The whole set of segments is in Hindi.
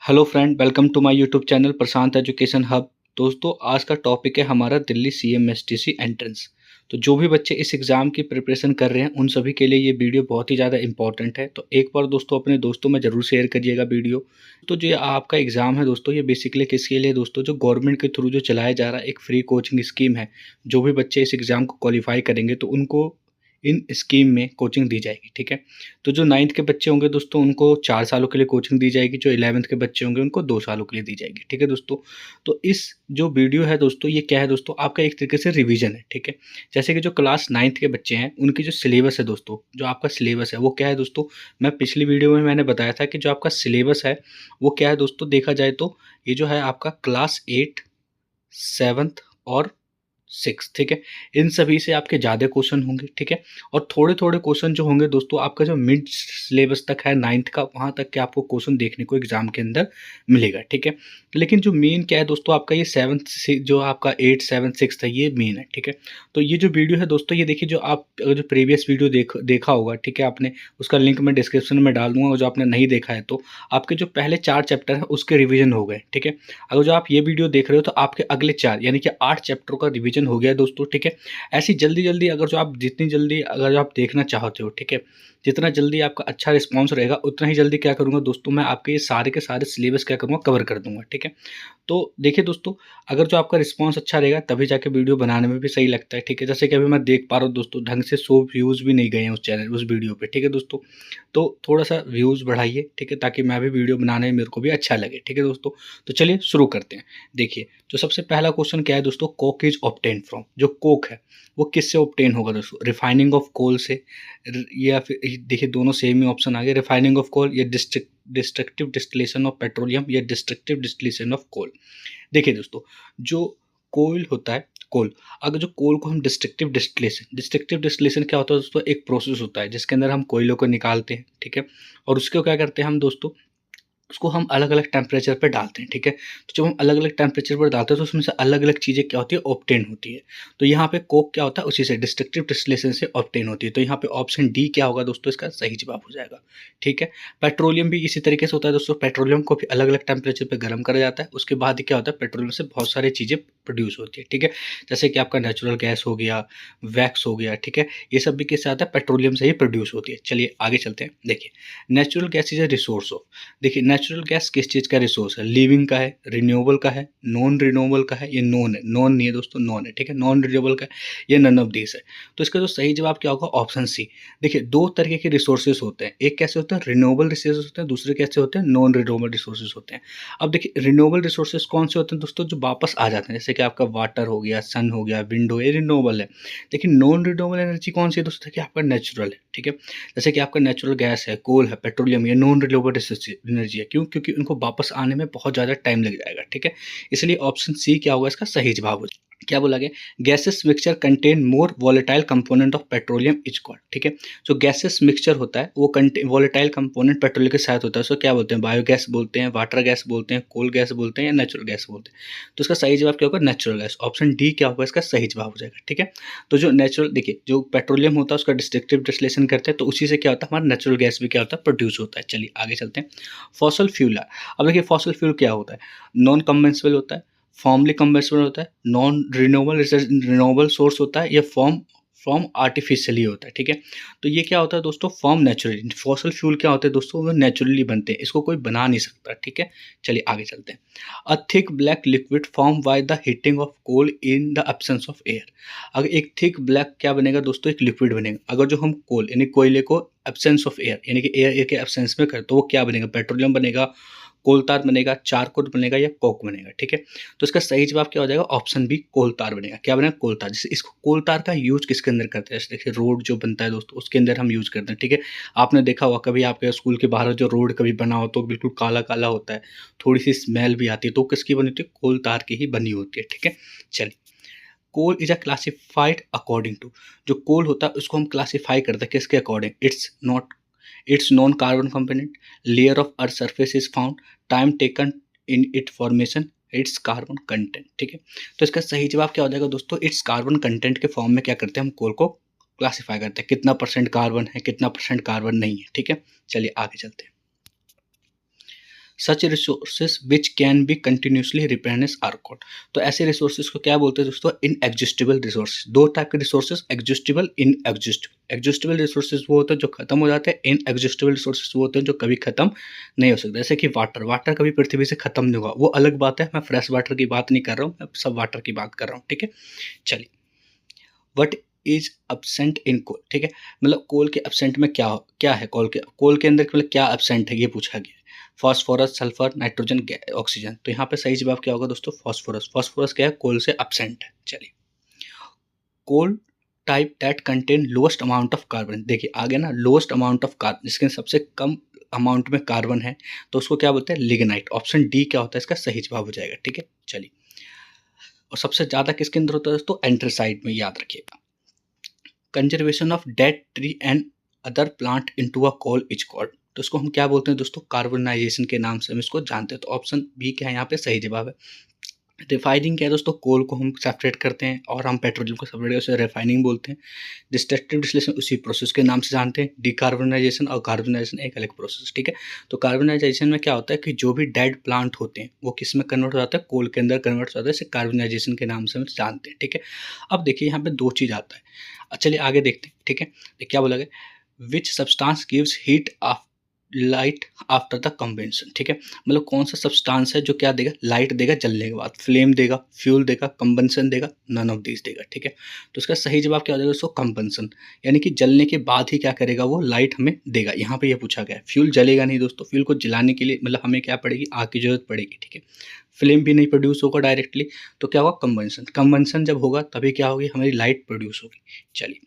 Hello friend, welcome to my YouTube channel Prashant education hub. दोस्तों, आज का टॉपिक है हमारा दिल्ली सीएमएसटीसी एंट्रेंस। तो जो भी बच्चे इस एग्ज़ाम की प्रिपरेशन कर रहे हैं उन सभी के लिए ये वीडियो बहुत ही ज़्यादा इंपॉर्टेंट है। तो एक बार दोस्तों अपने दोस्तों में ज़रूर शेयर करिएगा वीडियो। तो जो आपका एग्ज़ाम है दोस्तों, ये बेसिकली किसके लिए दोस्तों, जो गवर्नमेंट के थ्रू जो चलाया जा रहा है एक फ्री कोचिंग स्कीम है। जो भी बच्चे इस एग्ज़ाम को क्वालिफाई करेंगे तो उनको इन स्कीम में कोचिंग दी जाएगी, ठीक है। तो जो 9th के बच्चे होंगे दोस्तों उनको 4 सालों के लिए कोचिंग दी जाएगी, जो 11th के बच्चे होंगे उनको 2 सालों के लिए दी जाएगी, ठीक है दोस्तों। तो इस जो वीडियो है दोस्तों, ये क्या है दोस्तों, आपका एक तरीके से रिवीजन है, ठीक है। जैसे कि जो क्लास 9th के बच्चे हैं उनकी जो सिलेबस है दोस्तों, जो आपका सिलेबस है वो क्या है दोस्तों, मैं पिछली वीडियो में मैंने बताया था कि जो आपका सिलेबस है वो क्या है दोस्तों। देखा जाए तो ये जो है आपका क्लास 8, 7th और 6, ठीक है। इन सभी से आपके ज़्यादा क्वेश्चन होंगे, ठीक है। और थोड़े-थोड़े क्वेश्चन जो होंगे दोस्तों, आपका जो मिड सिलेबस तक है 9th का, वहाँ तक के आपको क्वेश्चन देखने को एग्ज़ाम के अंदर मिलेगा, ठीक है। लेकिन जो मेन क्या है दोस्तों, आपका ये 7th से जो आपका 8, 7, 6 है, ये मेन है, ठीक है। तो ये जो वीडियो है दोस्तों, ये देखिए, जो आप अगर जो प्रीवियस वीडियो देखा होगा, ठीक है, आपने उसका लिंक मैं डिस्क्रिप्शन में डाल दूँगा। और जो आपने नहीं देखा है तो आपके जो पहले 4 चैप्टर हैं उसके रिवीजन हो गए, ठीक है। अगर जो आप ये वीडियो देख रहे हो तो आपके अगले 4 यानी कि 8 चैप्टरों का रिवीजन हो गया है दोस्तों, ठीक है। ऐसी जल्दी-जल्दी अगर जो आप जितनी जल्दी अगर आप देखना चाहते हो, ठीक है, जितना जल्दी आपका अच्छा रिस्पॉन्स रहेगा उतना ही जल्दी क्या करूँगा दोस्तों, मैं आपके ये सारे के सारे सिलेबस क्या करूँगा, कवर कर दूँगा, ठीक है। तो देखिए दोस्तों, अगर जो आपका रिस्पॉन्स अच्छा रहेगा तभी जाके वीडियो बनाने में भी सही लगता है, ठीक है। जैसे कि अभी मैं देख पा रहा हूँ दोस्तों, ढंग से 100 व्यूज़ भी नहीं गए हैं उस चैनल उस वीडियो पे, ठीक है दोस्तों। तो थोड़ा-सा व्यूज़ बढ़ाइए, ठीक है, ताकि मैं भी वीडियो बनाने में मेरे को भी अच्छा लगे, ठीक है दोस्तों। तो चलिए शुरू करते हैं। देखिए, जो सबसे पहला क्वेश्चन क्या है दोस्तों, कोक इज़ ऑब्टेन्ड फ्रॉम। जो कोक है वो किससे ऑब्टेन होगा दोस्तों, रिफाइनिंग ऑफ कोल से, या फिर देखिए दोनों सेम ही ऑप्शन आ गए, रिफाइनिंग ऑफ कोल या डिस्ट्रक्टिव डिस्टिलेशन ऑफ पेट्रोलियम या डिस्ट्रक्टिव डिस्टिलेशन ऑफ कोल। देखिए दोस्तों, जो कोल होता है, कोल, अगर जो कोल को हम डिस्ट्रक्टिव डिस्टिलेशन क्या होता है दोस्तों, एक प्रोसेस होता है जिसके अंदर हम कोयलों को निकालते हैं, ठीक है। और उसको क्या करते हैं हम दोस्तों, उसको हम अलग-अलग टेम्परेचर पे डालते हैं, ठीक है। तो जब हम अलग-अलग टेम्परेचर पर डालते हैं तो उसमें से अलग-अलग चीज़ें क्या होती है, ऑब्टेन होती है। तो यहाँ पे कोक क्या होता है, उसी से डिस्ट्रक्टिव डिस्टिलेशन से ऑब्टेन होती है। तो यहाँ पे ऑप्शन डी क्या होगा दोस्तों, इसका सही जवाब हो जाएगा, ठीक है। पेट्रोलियम भी इसी तरीके से होता है दोस्तों, पेट्रोलियम को भी अलग-अलग टेम्परेचर पे गर्म करा जाता है। उसके बाद क्या होता है, पेट्रोलियम से बहुत सारी चीज़ें प्रोड्यूस होती है, ठीक है। जैसे कि आपका नेचुरल गैस हो गया, वैक्स हो गया, ठीक है। ये सब भी किससे आता है, पेट्रोलियम से ही प्रोड्यूस होती है। चलिए आगे चलते हैं। देखिए, natural gas is a resource of, देखिए नेचुरल गैस किस चीज़ का रिसोर्स है, लिविंग का है, रिन्यूएबल का है, नॉन रिन्यूएबल का है, ये नॉन है, नॉन नहीं है दोस्तों, नॉन है, ठीक है। नॉन रिन्यूएबल का है, ये नन ऑफ दिस है। तो इसका जो सही जवाब क्या होगा, ऑप्शन सी। देखिए, दो तरीके के रिसोर्सेज होते हैं, एक कैसे होता है, रिन्यूएबल रिसोर्सेज होते हैं, दूसरे कैसे होते हैं, नॉन रिन्यूएबल रिसोर्सेज होते हैं। अब देखिए, रिन्यूएबल रिसोर्सेज कौन से होते हैं दोस्तों, जो वापस आ जाते हैं, जैसे कि आपका वाटर हो गया, सन हो गया, विंड हो गया, ये रिन्यूएबल है। लेकिन नॉन रिन्यूएबल एनर्जी कौन सी है दोस्तों, देखिए आपका नेचुरल है, ठीक है। जैसे कि आपका नेचुरल गैस है, कोल है, पेट्रोलियम, ये नॉन रिन्यूएबल एनर्जी है। क्यों? क्योंकि उनको वापस आने में बहुत ज़्यादा टाइम लग जाएगा, ठीक है। इसलिए ऑप्शन सी क्या होगा, इसका सही जवाब हो जाएगा। क्या बोला गया, gases mixture contain more volatile component of petroleum is called, ठीक है। जो गैसेस मिक्सचर होता है वो वोलेटाइल कंपोनेंट पेट्रोलियम के साथ होता है, उसको क्या बोलते हैं, बायोगैस बोलते हैं, वाटर गैस बोलते हैं, कोल गैस बोलते हैं या नेचुरल गैस बोलते हैं। तो इसका सही जवाब क्या होगा, नेचुरल गैस। ऑप्शन डी क्या होगा, इसका सही जवाब हो जाएगा, ठीक है। तो जो नेचुरल, देखिए जो पेट्रोलियम होता है उसका डिस्ट्रक्टिव डिस्टिलेशन करते हैं, तो उसी से क्या होता है, हमारा नेचुरल गैस भी क्या होता है, प्रोड्यूस होता है। चलिए आगे चलते हैं। फॉसल फ्यूल है। अब देखिए फॉसल फ्यूल क्या होता है, नॉन कन्वेंशनल होता है, फॉर्मली कन्वेंशनल होता है, नॉन रिन्यूएबल सोर्स होता है, या फॉर्म आर्टिफिशियली होता है, ठीक है। तो ये क्या होता है दोस्तों, फॉर्म नेचुरली, फॉसल फ्यूल क्या होते हैं दोस्तों, वो नेचुरली बनते हैं, इसको कोई बना नहीं सकता, ठीक है। चलिए आगे चलते हैं। A thick black liquid form by the heating of coal in the absence of air. अगर एक थिक ब्लैक क्या बनेगा दोस्तों, एक लिक्विड बनेगा, अगर जो हम कोल यानी कोयले को एब्सेंस ऑफ एयर यानी कि एयर के एब्सेंस में कर, तो वो क्या बनेगा, पेट्रोलियम बनेगा, कोलतार बनेगा, चारकोल बनेगा या कोक बनेगा, ठीक है। तो इसका सही जवाब क्या हो जाएगा, ऑप्शन बी कोलतार बनेगा। क्या बनेगा, कोलतार। जैसे इसको कोलतार का यूज किसके अंदर करते हैं, जैसे देखिए रोड जो बनता है दोस्तों उसके अंदर हम यूज करते हैं, ठीक है। आपने देखा होगा कभी आपके स्कूल के बाहर जो रोड कभी बना हो तो बिल्कुल काला काला होता है, थोड़ी सी स्मेल भी आती है, तो किसकी बनी होती है, कोलतार की ही बनी होती है, ठीक है। चलिए, coal is a classified according to, जो कोल होता है उसको हम क्लासीफाई करते हैं किसके according, it's non carbon component, layer of earth surface is found, time taken in it formation, it's carbon content, ठीक है। तो इसका सही जवाब क्या हो जाएगा दोस्तों, इट्स कार्बन कंटेंट के फॉर्म में क्या करते हैं, हम कोल को क्लासीफाई करते हैं, कितना % कार्बन है, कितना % कार्बन नहीं है, ठीक है। चलिए आगे चलते हैं। Such resources which can be continuously replenish are coal. तो ऐसे रिसोर्सेज को क्या बोलते हैं दोस्तों? Inexhaustible resources. दो टाइप के resources, exhaustible, inexhaustible. Exhaustible resources वो होते हैं जो खत्म हो जाते हैं, इनएग्जिस्टिबल रिसोर्सेज वो होते हैं जो कभी खत्म नहीं हो सकते। जैसे कि वाटर, वाटर कभी पृथ्वी से खत्म नहीं होगा, वो अलग बात है। मैं फ्रेश वाटर की बात नहीं कर रहा हूँ, मैं सब वाटर की बात कर रहा हूँ, ठीक है। चलिए, वट इज एब्सेंट इन कोल, ठीक है। मतलब कोल के एब्सेंट में क्या क्या है? कोल के अंदर मतलब क्या एब्सेंट है, ये पूछा गया है। Phosphorus, sulphur, nitrogen, oxygen. तो यहाँ पे सही जवाब क्या होगा दोस्तों? फास्फोरस। फास्फोरस क्या है? कोल से एब्सेंट है। चलिए, coal type that contain lowest amount of carbon. देखिए आगे ना, लोएस्ट अमाउंट ऑफ कार्बन, जिसके सबसे कम अमाउंट में कार्बन है, तो उसको क्या बोलते हैं? लिग्नाइट। ऑप्शन डी क्या होता है इसका सही जवाब हो जाएगा, ठीक है। चलिए, और सबसे ज्यादा किसके अंदर होता है दोस्तों? एंथ्रेसाइट में, याद रखिएगा। Conservation of dead tree and other plant into a coal is called. तो इसको हम क्या बोलते हैं दोस्तों? कार्बनाइजेशन के नाम से हम इसको जानते हैं। तो ऑप्शन बी क्या है यहाँ पे सही जवाब है। रिफाइनिंग क्या है दोस्तों? कोल को हम सेपरेट करते हैं और हम पेट्रोलियम को सेपरेट करते हैं, उसे रिफाइनिंग बोलते हैं। डिस्ट्रक्टिव डिस्टिलेशन उसी प्रोसेस के नाम से जानते हैं। डिकार्बनाइजेशन और कार्बनाइजेशन एक अलग प्रोसेस, ठीक है। तो कार्बनाइजेशन में क्या होता है कि जो भी डेड प्लांट होते हैं वो किस में कन्वर्ट हो जाता है? कोल के अंदर कन्वर्ट हो जाता है। इसे कार्बनाइजेशन के नाम से हम जानते हैं, ठीक है। अब देखिए यहाँ पे दो चीज़ आता है। चलिए आगे देखते हैं, ठीक है। क्या बोला गया? Which substance gives heat of light after the combustion, ठीक है। मतलब कौन सा सब्सटेंस है जो क्या देगा? लाइट देगा जलने के बाद। फ्लेम देगा, फ्यूल देगा, कंबंसन देगा, नन ऑफ दीज देगा, ठीक है। तो इसका सही जवाब क्या हो जाएगा दोस्तों? कंबंसन। यानी कि जलने के बाद ही क्या करेगा वो? लाइट हमें देगा। यहाँ पे ये पूछा गया है। फ्यूल जलेगा नहीं दोस्तों, फ्यूल को जलाने के लिए मतलब हमें क्या पड़ेगी? आग की जरूरत पड़ेगी, ठीक है। फ्लेम भी नहीं प्रोड्यूस होगा डायरेक्टली, तो क्या होगा? कंबंसन। कंबंसन जब होगा तभी क्या होगी? हमारी लाइट प्रोड्यूस होगी। चलिए,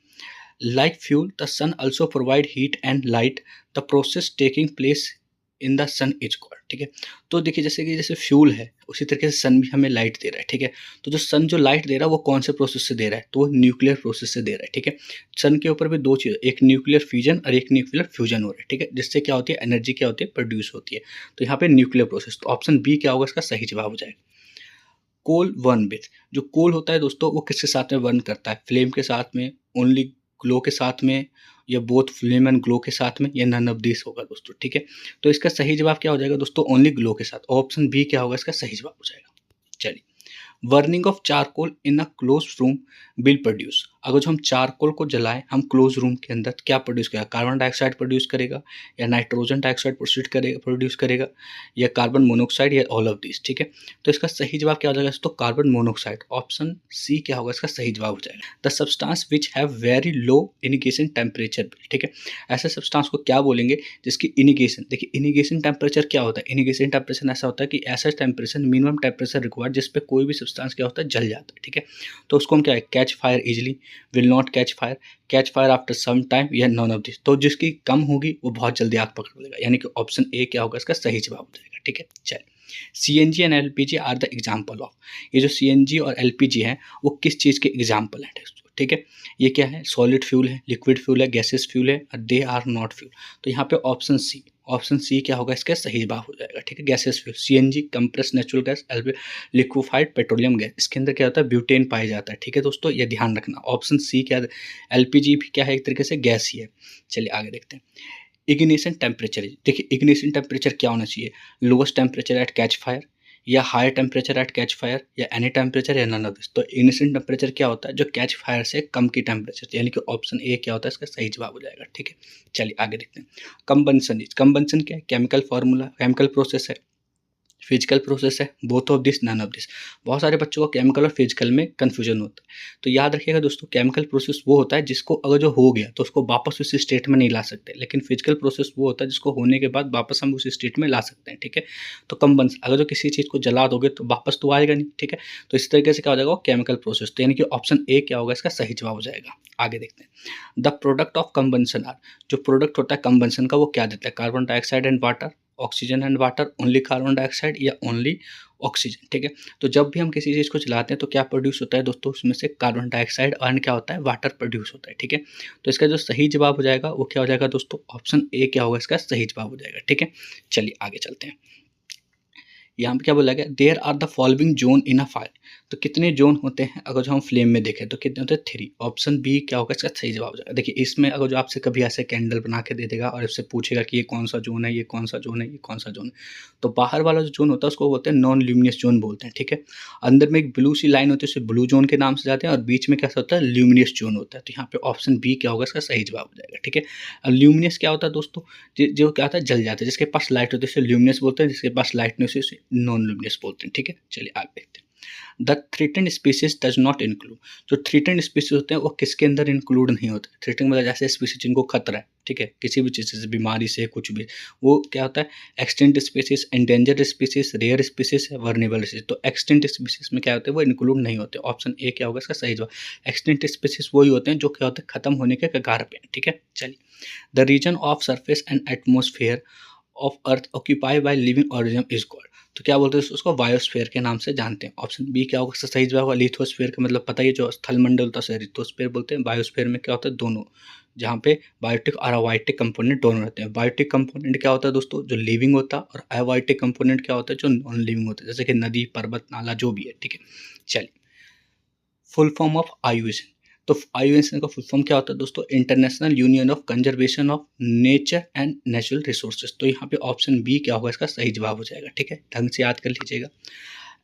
like fuel, the sun also provide heat and light. The process taking place in the sun is called, ठीक है। तो देखिए जैसे फ्यूल है, उसी तरीके से सन भी हमें लाइट दे रहा है, ठीक है। तो जो सन जो लाइट दे रहा है वो कौन से प्रोसेस से दे रहा है? तो वो न्यूक्लियर प्रोसेस से दे रहा है, ठीक है। सन के ऊपर भी दो चीज़, एक न्यूक्लियर फ्यूजन और एक न्यूक्लियर फ्यूजन हो रहा है, ठीक है। जिससे क्या होती है? एनर्जी क्या होती है? प्रोड्यूस होती है। तो यहाँ पे न्यूक्लियर प्रोसेस, तो ऑप्शन बी क्या होगा इसका सही जवाब हो जाएगा। कोल वर्न विथ, जो कोल होता है दोस्तों वो किसके साथ में वर्न करता है? फ्लेम के साथ में, ओनली ग्लो के साथ में, या बोथ फ्लेम एंड ग्लो के साथ में, या नन ऑफ दिस होगा दोस्तों, ठीक है। तो इसका सही जवाब क्या हो जाएगा दोस्तों? ओनली ग्लो के साथ। ऑप्शन बी क्या होगा इसका सही जवाब हो जाएगा। चलिए, burning of charcoal in a close room will produce. अगर जो हम चारकोल को जलाएं हम क्लोज रूम के अंदर, क्या प्रोड्यूस करेगा? कार्बन डाइऑक्साइड प्रोड्यूस करेगा, या नाइट्रोजन डाइऑक्साइड प्रोड्यूस करेगा, या कार्बन मोनोऑक्साइड, या ऑल ऑफ दिस, ठीक है। तो इसका सही जवाब क्या हो जाएगा? तो कार्बन मोनोऑक्साइड। ऑप्शन सी क्या होगा इसका सही जवाब हो जाएगा। The substance which have very low ignition temperature, ठीक है। ऐसे सब्सटेंस को क्या बोलेंगे जिसकी इनिगेशन, देखिए इनिगेशन टेम्परेचर क्या होता है? इनिगेशन टेम्परेचर ऐसा होता है कि ऐसा टेम्परेचर, मिनिमम टेम्परेचर रिक्वायर्ड जिस पे कोई भी सब्सटेंस क्या होता है? जल जाता है, ठीक है। तो उसको हम क्या है? Catch fire easily, will not catch fire after some time, या नॉन ऑफ दिस। तो जिसकी कम होगी वो बहुत जल्दी आग पकड़ लेगा, यानी कि ऑप्शन ए क्या होगा इसका सही जवाब हो जाएगा, ठीक है। चलिए, CNG and LPG are the example of. ये जो सीएनजी और एलपीजी है वो किस चीज़ के एग्जाम्पल हैं, ठीक है। ये क्या है? सॉलिड फ्यूल है, लिक्विड फ्यूल है, गैसेस फ्यूल है, दे आर नॉट फ्यूल। तो यहाँ पे ऑप्शन सी क्या होगा इसका सही जवाब हो जाएगा, ठीक है। Gases fuel, CNG compress natural gas, liquefied petroleum gas, इसके अंदर क्या होता है? ब्यूटेन पाया जाता है, ठीक है दोस्तों, ये ध्यान रखना। ऑप्शन सी क्या? एलपीजी भी क्या है? एक तरीके से गैस ही है। चलिए आगे देखते हैं। इग्निशन टेम्परेचर, देखिए इग्निशन टेम्परेचर क्या होना चाहिए? Lowest temperature at catch fire, या higher temperature at catch fire, या एनी टेम्परेचर, या नन ऑफ दिस। तो इग्निशन टेम्परेचर क्या होता है? जो कैच फायर से कम की टेम्परेचर, यानी कि ऑप्शन ए क्या होता है इसका सही जवाब हो जाएगा, ठीक है। चलिए आगे देखते हैं। कंबंसन क्या है? केमिकल फार्मूला, केमिकल प्रोसेस है, फिजिकल प्रोसेस है, both of this, none of this. बहुत सारे बच्चों को केमिकल और फिजिकल में कन्फ्यूजन होता है। तो याद रखिएगा दोस्तों, केमिकल प्रोसेस वो होता है जिसको अगर जो हो गया तो उसको वापस उस स्टेट में नहीं ला सकते, लेकिन फिजिकल प्रोसेस वो होता है जिसको होने के बाद वापस हम उस स्टेट में ला सकते हैं, ठीक है। तो कंबंस, अगर जो किसी चीज़ को जला दोगे तो वापस तो आएगा नहीं, ठीक है। तो इस तरीके से क्या हो जाएगा? Chemical process. तो यानी कि ऑप्शन ए क्या होगा इसका सही जवाब हो जाएगा। आगे देखते हैं। The product of combustion are, जो प्रोडक्ट होता है कंबंसन का वो क्या देता है? Carbon dioxide and water, oxygen and water, only carbon dioxide, या ओनली ऑक्सीजन, ठीक है। तो जब भी हम किसी चीज़ को चलाते हैं तो क्या प्रोड्यूस होता है दोस्तों? उसमें से कार्बन डाइऑक्साइड और क्या होता है? वाटर प्रोड्यूस होता है, ठीक है। तो इसका जो सही जवाब हो जाएगा वो क्या हो जाएगा दोस्तों? ऑप्शन ए क्या होगा इसका सही जवाब हो जाएगा, ठीक है। चलिए आगे चलते हैं। यहाँ पे क्या बोला गया, there are the following zone in a fire. तो कितने जोन होते हैं अगर जो हम फ्लेम में देखें तो कितने होते हैं, 3। ऑप्शन बी क्या होगा इसका सही जवाब हो जाएगा। देखिए इसमें अगर जो आपसे कभी ऐसे कैंडल बना के दे देगा और इससे पूछेगा कि ये कौन सा जोन है, ये कौन सा जोन है, ये कौन सा जोन है, तो बाहर वाला जो जोन होता है उसको बोलते हैं नॉन ल्यूमिनियस जोन बोलते हैं, ठीक है। अंदर में एक ब्लू सी लाइन होती है, उसे ब्लू जोन के नाम से जाते हैं, और बीच में क्या होता है, ल्यूमिनियस जोन होता है। तो यहाँ पे ऑप्शन बी क्या होगा इसका सही जवाब हो जाएगा, ठीक है। ल्यूमिनियस क्या होता है दोस्तों, जो क्या होता है, जल जाता है। जिसके पास लाइट होती है उसे ल्यूमिनस बोलते हैं, जिसके पास लाइट नहीं होती उसे नॉन ल्यूमिनस बोलते हैं, ठीक है। चलिए आगे देखते हैं। The threatened species does not include. जो थ्रेटेंड स्पीसीज होते हैं वो किसके अंदर इंक्लूड नहीं होते। थ्रेटेंड मतलब जैसे स्पीसीज जिनको खतरा है, ठीक है, किसी भी चीज़ से, बीमारी से, कुछ भी, वो क्या होता है, extinct species, endangered species, rare species, vulnerable species. तो एक्सटिंक्ट स्पीसीज में क्या होते हैं, वो इंक्लूड नहीं होते। ऑप्शन ए क्या होगा इसका सही जवाब। एक्सटिंक्ट स्पीसीज वही होते हैं जो क्या होते हैं, खत्म होने के कगार पे, ठीक है। चलिए, the region of surface and atmosphere of earth occupy by living organism is called. तो क्या बोलते हैं उसको, बायोस्फीयर के नाम से जानते हैं। ऑप्शन बी क्या होगा सही जवाब होगा। लिथोस्फीयर का मतलब पता ही है, जो स्थलमंडल होता है लिथोस्फीयर बोलते हैं। बायोस्फीयर में क्या होता है, दोनों, जहाँ पे बायोटिक और अबायोटिक कंपोनेंट दोनों रहते हैं। बायोटिक कंपोनेंट क्या होता है दोस्तों, जो लिविंग होता है, और अबायोटिक कंपोनेंट क्या होता है, जो नॉन लिविंग होता है, जैसे कि नदी, पर्वत, नाला, जो भी है, ठीक है। चलिए, फुल फॉर्म ऑफ आईयूसीएन। तो आईयूसीएन का फुल फॉर्म क्या होता है दोस्तों, international union of conservation of nature and natural resources. तो यहाँ पे ऑप्शन बी क्या होगा इसका सही जवाब हो जाएगा, ठीक है। ढंग से याद कर लीजिएगा।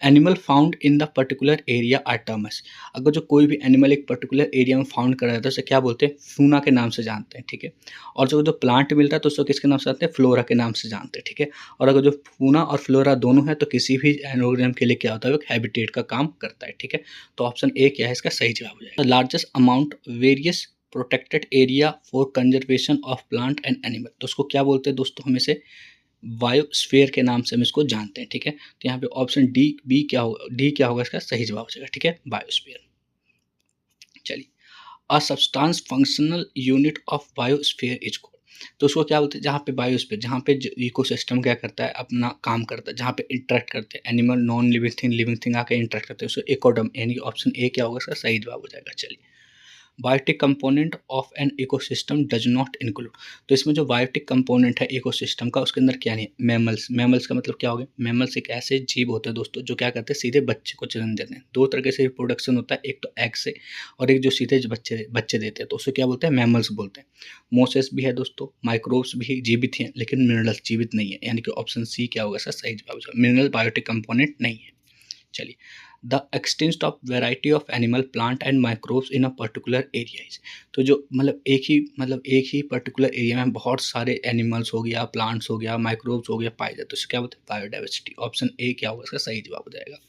Animal found in the particular area are terms. अगर जो कोई भी एनिमल एक पर्टिकुलर एरिया में फाउंड कर रहा है तो उसे क्या बोलते हैं, फूना के नाम से जानते हैं, ठीक है। और जो जो प्लांट मिलता है तो उसको किसके नाम से जानते हैं, फ्लोरा के नाम से जानते हैं, ठीक है। और अगर जो फूना और फ्लोरा दोनों है तो किसी भी ऑर्गेनिज्म के लिए क्या होता है, वो हैबिटेट का काम करता है, ठीक है। तो ऑप्शन ए क्या है इसका सही जवाब हो जाएगा। The largest amount various protected area for conservation of plant and animal. तो उसको क्या बोलते हैं दोस्तों, हमें से बायोस्फीयर के नाम से हम इसको जानते हैं, ठीक है। तो यहाँ पे ऑप्शन डी क्या होगा इसका सही जवाब हो जाएगा, ठीक है, बायोस्फीयर। चलिए, a substance functional unit of biosphere is called. तो उसको क्या बोलते हैं, जहाँ पे बायोस्फीयर, जहाँ पे इकोसिस्टम क्या करता है, अपना काम करता है, जहाँ पे इंटरेक्ट करते हैं एनिमल, नॉन लिविंग थिंग आके इंटरेक्ट करते हैं, उसको इकोडम, यानी ऑप्शन ए क्या होगा इसका सही जवाब हो जाएगा। चलिए, biotic component of an ecosystem does not include. तो इसमें जो बायोटिक कंपोनेंट है इकोसिस्टम का, उसके अंदर क्या नहीं है, मैमल्स का मतलब क्या हो गया, मैमल्स एक ऐसे जीव होते हैं दोस्तों जो क्या करते हैं, सीधे बच्चे को जन्म देते हैं। दो तरीके से रिप्रोडक्शन होता है, एक तो एग से, और एक जो सीधे बच्चे देते हैं, तो उसे क्या बोलते हैं, मैमल्स बोलते हैं। मोसेस भी है दोस्तों, माइक्रोब्स भी जीवित हैं, लेकिन मिनरल्स जीवित नहीं है, यानी कि ऑप्शन सी क्या होगा इसका सही जवाब, मिनरल बायोटिक कंपोनेंट नहीं है। चलिए, the extent of variety of animal, plant and microbes in a particular area is. तो जो एक ही पर्टिकुलर एरिया में बहुत सारे एनिमल्स हो गया, प्लांट्स हो गया, माइक्रोब्स हो गया पाए जाते हैं, तो इसको क्या बोलते हैं, बायोडाइवर्सिटी। ऑप्शन ए क्या होगा इसका सही जवाब हो जाएगा।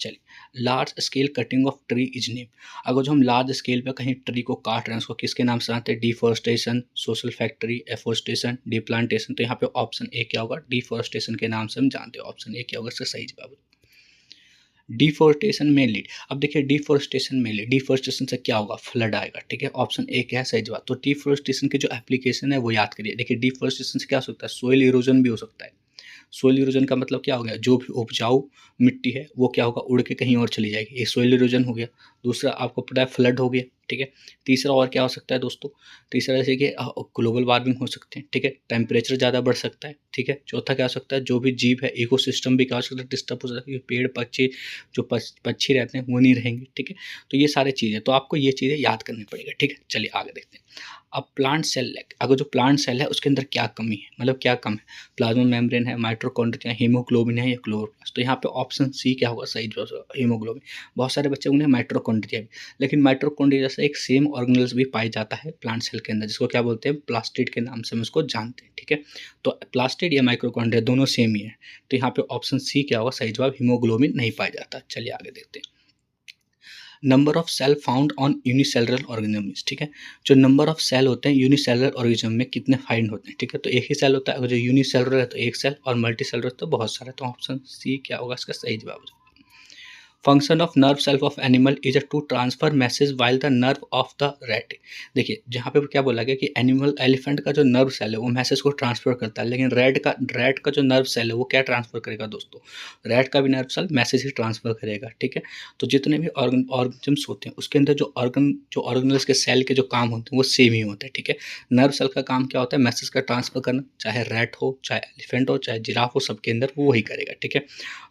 चलिए, large scale cutting of tree is name. अगर जो हम लार्ज स्केल पे कहीं ट्री को काट रहे हैं, उसको किसके नाम से जानते हैं, डिफॉरेस्टेशन, सोशल फैक्ट्री, एफोरेस्टेशन, डिप्लांटेशन। तो यहाँ पे ऑप्शन ए क्या होगा, डिफॉरेस्टेशन के नाम से हम जानते हैं। ऑप्शन ए क्या होगा इसका सही जवाब। डिफोरेस्टेशन में लीड। अब देखिए, डिफोरेस्टेशन में लीड, डिफोरेस्टेशन से क्या होगा, फ्लड आएगा, ठीक है। ऑप्शन ए क्या है सही जवाब। तो डिफोरेस्टेशन की जो एप्लीकेशन है वो याद करिए। देखिए, डिफोरेस्टेशन से क्या हो सकता है, सोइल इरोजन भी हो सकता है। सोइल इरोजन का मतलब क्या हो गया, जो भी उपजाऊ मिट्टी है वो क्या होगा, उड़ के कहीं और चली जाएगी, ये सोइल इरोजन हो गया। दूसरा आपको पता है फ्लड हो गया, ठीक है। तीसरा और क्या हो सकता है दोस्तों, तीसरा जैसे कि ग्लोबल वार्मिंग हो सकते हैं, ठीक है, टेम्परेचर ज़्यादा बढ़ सकता है, ठीक है। चौथा क्या हो सकता है, जो भी जीव है, इकोसिस्टम भी क्या हो सकता है, डिस्टर्ब हो सकता है, क्योंकि पेड़ पक्षी जो पक्षी रहते हैं वो नहीं रहेंगे, ठीक है। तो ये सारी चीज़ें, तो आपको ये चीज़ें याद करनी पड़ेगी, ठीक है। चलिए आगे देखते हैं। अब प्लांट सेल लैक, अगर जो प्लांट सेल है उसके अंदर क्या कमी है, मतलब क्या कम है, प्लाज्मा मेम्ब्रेन है, माइटोकॉन्ड्रिया, हीमोग्लोबिन है या क्लोरोप्लास्ट। तो यहाँ पे ऑप्शन सी क्या होगा सही जवाब, हीमोग्लोबिन। बहुत सारे बच्चे उन्हें माइटोकॉन्ड्रिया भी, लेकिन माइटोकॉन्ड्रिया जैसा एक सेम ऑर्गेनेल्स भी पाया जाता है प्लांट सेल के अंदर, जिसको क्या बोलते हैं, प्लास्टिड के नाम से हम उसको जानते हैं, ठीक है। तो प्लास्टिड या माइटोकॉन्ड्रिया दोनों सेम ही है। तो यहाँ पे ऑप्शन सी क्या होगा सही जवाब, हीमोग्लोबिन नहीं पाया जाता। चलिए आगे देखते हैं। Number of cell found on unicellular organism, ठीक है। जो नंबर ऑफ सेल होते हैं यूनिसेलुलर ऑर्गेनिज्म में कितने फाइंड होते हैं, ठीक है। तो एक ही सेल होता है, अगर जो यूनिसेलुलर है तो एक सेल, और मल्टी सेलुलर तो बहुत सारे। तो ऑप्शन सी क्या होगा इसका सही जवाब। Function of nerve cell of animal is a to transfer message while the nerve of the rat. देखिए जहाँ पे क्या बोला गया कि एनिमल एलिफेंट का जो नर्व सेल है वो मैसेज को ट्रांसफर करता है, लेकिन रैट का जो नर्व सेल है वो क्या ट्रांसफर करेगा दोस्तों, रैट का भी नर्व सेल मैसेज ही ट्रांसफर करेगा। ठीक है, तो जितने भी ऑर्गेनिजम्स होते हैं उसके अंदर जो ऑर्गेनल्स के सेल के जो काम होते हैं वो सेम ही होते हैं। ठीक है, नर्व सेल का काम क्या होता है, मैसेज का ट्रांसफर करना, चाहे रैट हो, चाहे एलिफेंट हो, चाहे जिराफ हो, सबके अंदर वो वही करेगा। ठीक है,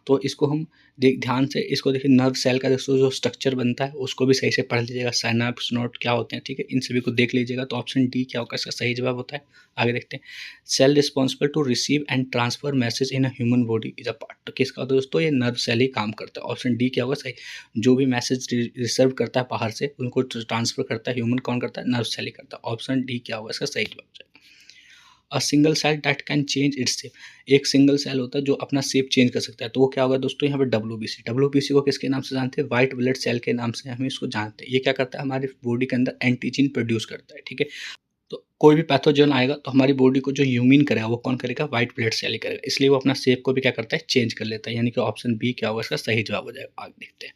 तो इसको हम ध्यान से इसको देखिए, नर्व सेल का जो स्ट्रक्चर बनता है उसको भी सही से पढ़ लीजिएगा, साइनाप्स नोड क्या होते हैं। ठीक है, इन सभी को देख लीजिएगा। तो ऑप्शन डी क्या होगा, इसका सही जवाब होता है। आगे देखते हैं, cell responsible to receive and transfer message in a human body is a part. तो किसका दोस्तों, ये नर्व सेल ही काम करता है। ऑप्शन डी क्या होगा सही, जो भी मैसेज रिसीव करता है बाहर से उनको ट्रांसफर करता है ह्यूमन, कौन करता है, नर्व सेल ही करता है। ऑप्शन डी क्या होगा इसका सही जवाब। A single cell that can change its shape, एक सिंगल सेल होता है जो अपना शेप चेंज कर सकता है, तो वो क्या होगा दोस्तों, यहाँ पे डब्ल्यूबीसी को किसके नाम से जानते हैं, व्हाइट ब्लड सेल के नाम से हम इसको जानते हैं। ये क्या करता है, हमारे बॉडी के अंदर एंटीजन प्रोड्यूस करता है। ठीक है, तो कोई भी पैथोजन आएगा तो हमारी बॉडी को जो ह्यूमिन करेगा वो कौन करेगा, व्हाइट ब्लड सेल ही करेगा, इसलिए वो अपना शेप को भी क्या करता है, चेंज कर लेता है। यानी कि ऑप्शन बी क्या होगा इसका सही जवाब हो जाएगा। आगे देखते हैं,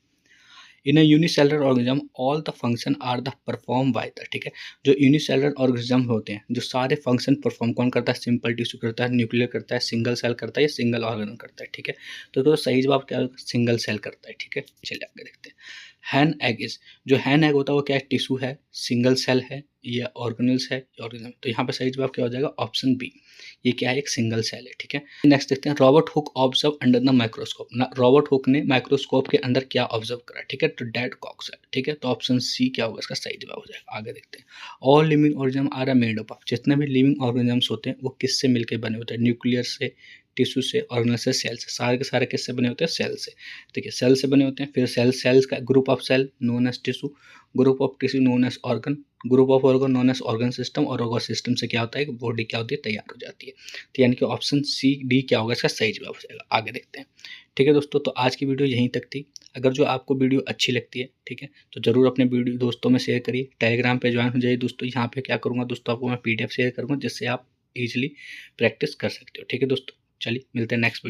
in a unicellular organism all the function are the perform by the. ठीक है, जो यूनिसेलुलर ऑर्गेनिज्म होते हैं जो सारे फंक्शन परफॉर्म कौन करता है, सिंपल टिश्यू करता है, न्यूक्लियर करता है, सिंगल सेल करता है या सिंगल ऑर्गन करता है। ठीक है, तो सही जवाब क्या होगा, सिंगल सेल करता है। ठीक है, चलिए आगे देखते हैं, हैन एग इज, जो हैन एग होता है वो क्या है, टिश्यू है, सिंगल सेल है, या ऑर्गेनल्स है, ऑर्गेनिज्म। तो यहाँ पे सही जवाब क्या हो जाएगा, ऑप्शन बी, ये क्या है, एक सिंगल सेल है। ठीक है, नेक्स्ट देखते हैं, Robert Hooke observe under the microscope. Robert Hooke ने माइक्रोस्कोप के अंदर क्या ऑब्जर्व करा, ठीक है, तो डेड कॉक्स है। ठीक है, तो ऑप्शन सी क्या होगा इसका सही जवाब हो जाएगा। आगे देखते हैं, all living organism are a made up, जितने भी लिविंग ऑर्गेनिजम्स होते हैं वो किससे मिलकर बने होते हैं, न्यूक्लियर से, टिश्यू से, ऑर्गेनल से, सेल से, सारे के सारे किससे बने होते हैं, सेल से। ठीक है, सेल से बने होते हैं, फिर सेल्स का group of cell known as tissue, group of tissue known as organ, group of organ known as organ system, और ऑर्गन सिस्टम से क्या होता है, बॉडी क्या होती है, तैयार हो जाती है। तो यानी कि ऑप्शन सी डी क्या होगा इसका सही जवाब हो जाएगा। आगे देखते हैं। ठीक है दोस्तों, तो आज की वीडियो यहीं तक थी। अगर जो आपको वीडियो अच्छी लगती है, ठीक है, तो जरूर अपने वीडियो दोस्तों में शेयर करिए, टेलीग्राम पे ज्वाइन हो जाइए दोस्तों। यहाँ पे क्या करूँगा दोस्तों, आपको मैं PDF शेयर करूँगा जिससे आप इजीली प्रैक्टिस कर सकते हो। ठीक है दोस्तों, चलिए मिलते हैं नेक्स्ट